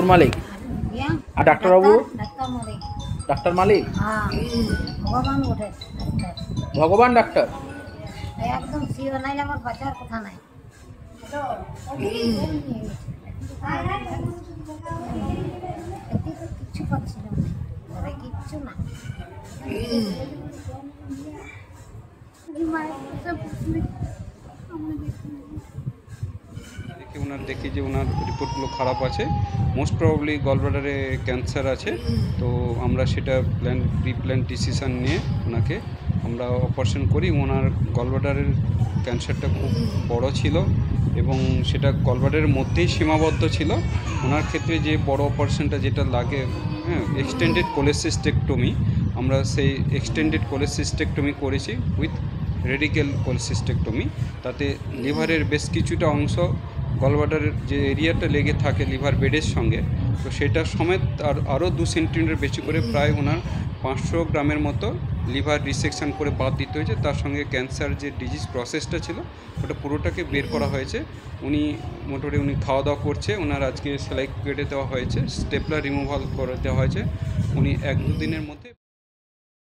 বাবুর মালিক আর ডাক্তারবাবু? ডাক্তার মালিক, ভগবান বটে। ভগবান ডাক্তার। একদম সিও নাই, আমার বাঁচার কথা নাই। কিচ্ছু পাচ্ছিল না, কিচ্ছু না। ওনার দেখি যে ওনার রিপোর্টগুলো খারাপ আছে, মোস্ট প্রবাবলি গলব্লাডারে ক্যান্সার আছে। তো আমরা সেটা প্রি-প্ল্যান ডিসিশান নিয়ে ওনাকে আমরা অপারেশন করি। ওনার গলব্লাডারের ক্যান্সারটা খুব বড় ছিল এবং সেটা গলব্লাডারের মধ্যেই সীমাবদ্ধ ছিল। ওনার ক্ষেত্রে যে বড় অপারেশনটা যেটা লাগে, এক্সটেন্ডেড কোলেসিস্টেক্টমি, আমরা সেই এক্সটেন্ডেড কোলেসিস্টেক্টমি করেছি উইথ রেডিক্যাল কোলেসিস্টেক্টমি। তাতে লিভারের বেশ কিছুটা অংশ, গলব্লাডারের যে এরিয়াটা লেগে থাকে লিভার বেডের সঙ্গে, তো সেটা সমেত আরও 2 সেন্টিমিটার বেশি করে প্রায় ওনার 500 গ্রামের মতো লিভার রিসেকশন করে বাদ দিতে হয়েছে। তার সঙ্গে ক্যান্সার যে ডিজিজ প্রসেসটা ছিল ওটা পুরোটাকে বের করা হয়েছে। উনি মোটামুটি উনি খাওয়া দাওয়া করছে, ওনার আজকে সেলাই কেটে দেওয়া হয়েছে, স্টেপলার রিমুভাল করে দেওয়া হয়েছে। উনি 1-2 দিনের মধ্যে